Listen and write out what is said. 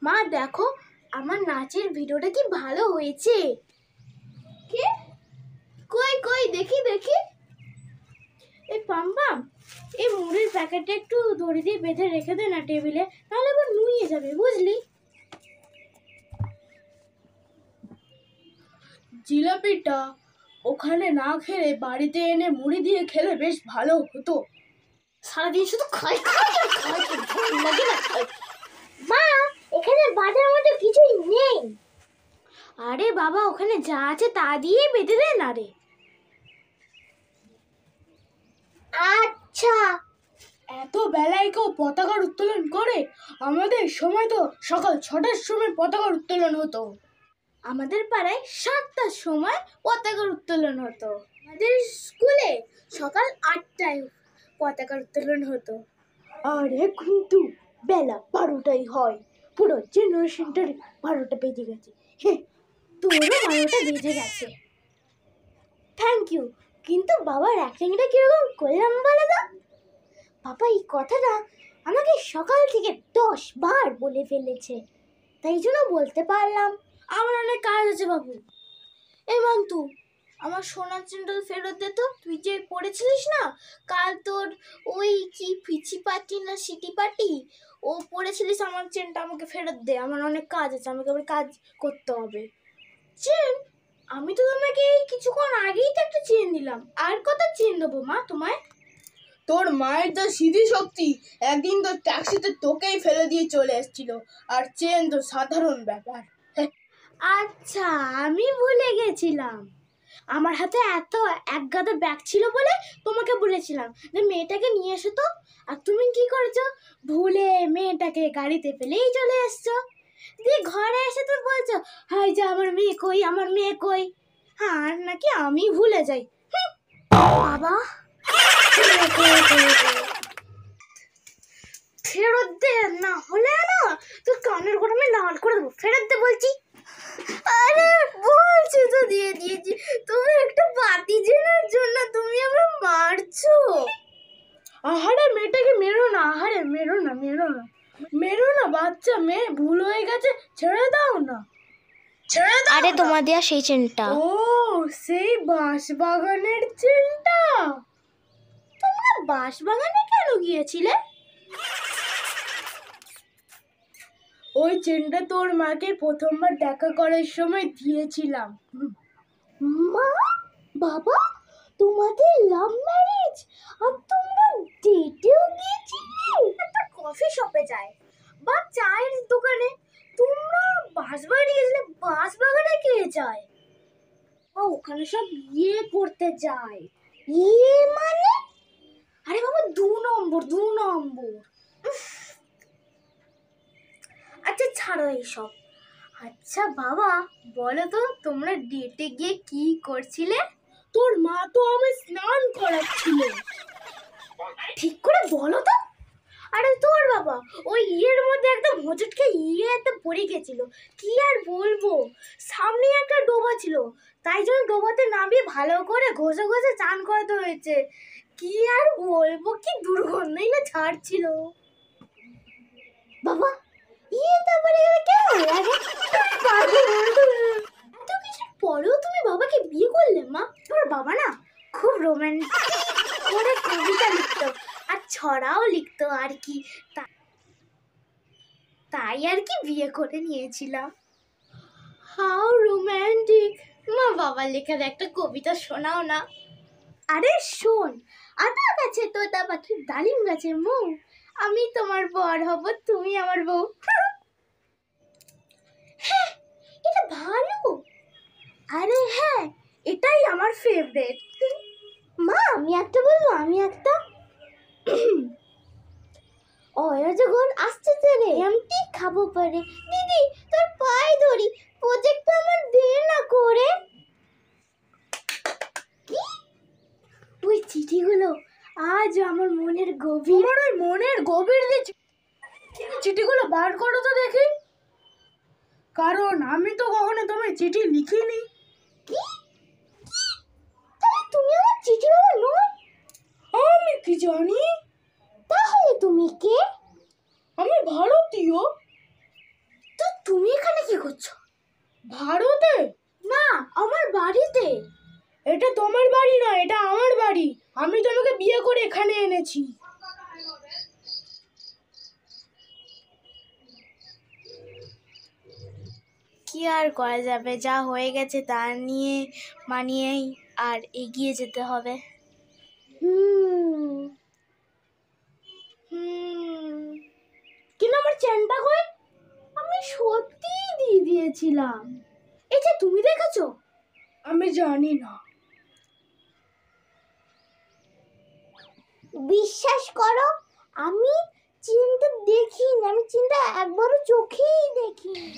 মা দেখো আমার নাচের ভিডিওটা কি ভালো হয়েছে। কে? কই কই দেখি দেখি। এই পাম্পাম, এই মুড়ির প্যাকেটটা একটু দড়ি দিয়ে বেঁধে রেখে দে না টেবিলে, তাহলে আবার নুয়ে যাবে, বুঝলি? জিলাপিটা ওখানে না খেলে বাড়িতে এনে মুড়ি দিয়ে খেলে বেশ ভালো হতো। সারাদিন শুধু খাই খাই আর খাই, ভালো লাগে না খাই। মা, এখানে বাজার মতো কিছুই নেই। আরে বাবা, ওখানে যা আছে তা দিয়ে বেঁধে দে না রে। আচ্ছা। এত বেলায় কেউ পতাকার উত্তোলন করে? আমাদের সময় তো সকাল 6টার সময় পতাকার উত্তোলন হতো। আমাদের পাড়ায় 7টার সময় পতাকার উত্তোলন হতো। আমাদের স্কুলে সকাল 8টায় পতাকার উত্তোলন হতো। আর এখন তো বেলা 12টাই হয়। পুরো জেনারেশনটার 12টা বেজে গেছে। হ্যাঁ, তোরও 12টা বেজে গেছে। Thank you. কিন্তু বাবার অ্যাক্টিংটা কিরকম করলাম বলো তো? বাবা এই কথাটা আমাকে সকাল থেকে 10 বার বলে ফেলেছে, তাই জন্য বলতে পারলাম। আমার অনেক কাজ আছে বাবু। এই মান্তু, আমার সোনার চেনটা ফেরত দে তো। তুই যে পড়েছিলিস না কাল, তোর ওই কি পিচি পাটি না সিটি পাটি, ও পড়েছিলিস, আমার চেনটা আমাকে ফেরত দে। আমার অনেক কাজ আছে, আমাকে আবার কাজ করতে হবে। চেন? আমি তো তোমাকে এই কিছুক্ষণ আগেই তো একটা চেন দিলাম। আর কত চেন দেবো মা তোমায়? তোর মায়ের যা স্মৃতিশক্তি, একদিন তো ট্যাক্সিতে তোকেই ফেলে দিয়ে চলে এসেছিল, আর চেন তো সাধারণ ব্যাপার। আচ্ছা, আমি ভুলে গেছিলাম। আমার হাতে এত এক গাদা ব্যাগ ছিল বলে তোমাকে বলেছিলাম যে মেয়েটাকে নিয়ে এসো তো, আর তুমি কি করেছো? ভুলে মেয়েটাকে গাড়িতে ফেলেই চলে এসছো। দিয়ে ঘরে এসে তো বলছো হাই যে আমার মেয়ে কই, আমার মেয়ে কই। আর নাকি আমি ভুলে যাই। বাবা, ফেরত দে, না হলে না তোর কানের গোড়া লাল করে দেবো। ফেরত দে বলছি। আরে বলছি তো দিয়ে দিয়েছি, তুমি একটা বাতি জেনার জন্য তুমি আমার মারছো। আহারে মেয়েটাকে মেরো না, আহারে মেরো না, মেরো না, মেরো না, বাচ্চা মেয়ে, ভুল হয়ে গেছে, ছেড়ে দাও না, ছেড়ে দাও। আরে তোমার দেয়া সেই চেনটা। ও, সেই বাঁশবাগানের চেনটা। তোমরা বাঁশবাগানে কেন গিয়েছিলে? ওই চেনটা তোর মাকে প্রথমবার দেখা করার সময় দিয়েছিলাম। মা, বাবা, তোমাদের লাভ ম্যারেজ আর তোমরা ডেটেও গিয়েছিলে? একটা কফি শপে যায় বা চায়ের দোকানে, তোমরা বাঁশবাগানে গেছিলে? বাঁশবাগানে কে যায়? ওখানে সব ইয়ে করতে যায়। ইয়ে মানে? আরে বাবা, 2 নম্বর 2 নম্বর। আচ্ছা ছাড়ো এইসব। আচ্ছা বাবা, বলো তো তোমরা ডেটে গিয়ে কি করছিলে? তোর মা তো আমি স্নান করাচ্ছিল। ঠিক করে বলো তো। আরে তোর বাবা ওই ইয়ের মধ্যে একদম হোঁচটকে ইয়েতে পড়ে গেছিল। কি আর বলবো, সামনে একটা ডোবা ছিল, তাই জন্য ডোবাতে নামিয়ে ভালো করে ঘষে ঘষে চান করাতে হয়েছে। কি আর বলবো, কি দুর্গন্ধই না ছাড়ছিল। বাবা, ইয়েতে পড়ে গেলে কেমন লাগে? এত কিছুর পরেও তুমি বাবাকে বিয়ে করলে মা? তোমার বাবা না খুব রোম্যান্টিক করে কবিতা লিখতো আর ছড়াও লিখতো আর কি, তাই আর কি বিয়ে করে নিয়েছিলাম। How romantic. মা, বাবার লেখার একটা কবিতা শোনাও না। আরে শোন, আতা গাছে তোতা পাখি, ডালিম গাছে মৌ, আমি তোমার বর হব, তুমি আমার বউ। হ্যাঁ, এটা ভালো। আরে হ্যাঁ, এটাই আমার ফেভারিট। মা, আমি একটা বলবো, আমি একটা। যখন আসছে রে, আমি ঠিক খাবো পারে। দিদি তোর পায়ে ধরি, প্রজেক্টটা আমার দে না করে। কি? ওই চিঠিগুলো আজ আমার মনের গভীর। তোমার ওই মনের গভীর চিঠিগুলো বার করো তো দেখি, কারণ আমি তো কখনো তোমায় চিঠি লিখিনি। কি? তাহলে তুমি আমার চিঠিওয়ালা নয়? আমি কি জানি। তাহলে তুমি কে? আমি ভারতীয়। তো করছো? ভারতে? না, আমার বাড়িতে। এটা তোমার বাড়ি নয়, এটা আমার বাড়ি। আমি তোমাকে বিয়ে করে এখানে এনেছি। কি আর করা যাবে, যা হয়ে গেছে তা নিয়ে মানিয়েই আর এগিয়ে যেতে হবে। কিন্তু আমার চেনটা কই? আমি সত্যিই দিয়ে দিয়েছিলাম। এই যে তুমি দেখেছো? আমি জানি না। বিশ্বাস করো, আমি চিনটা দেখিনি, আমি চিনটা একবারও চোখেই দেখিনি।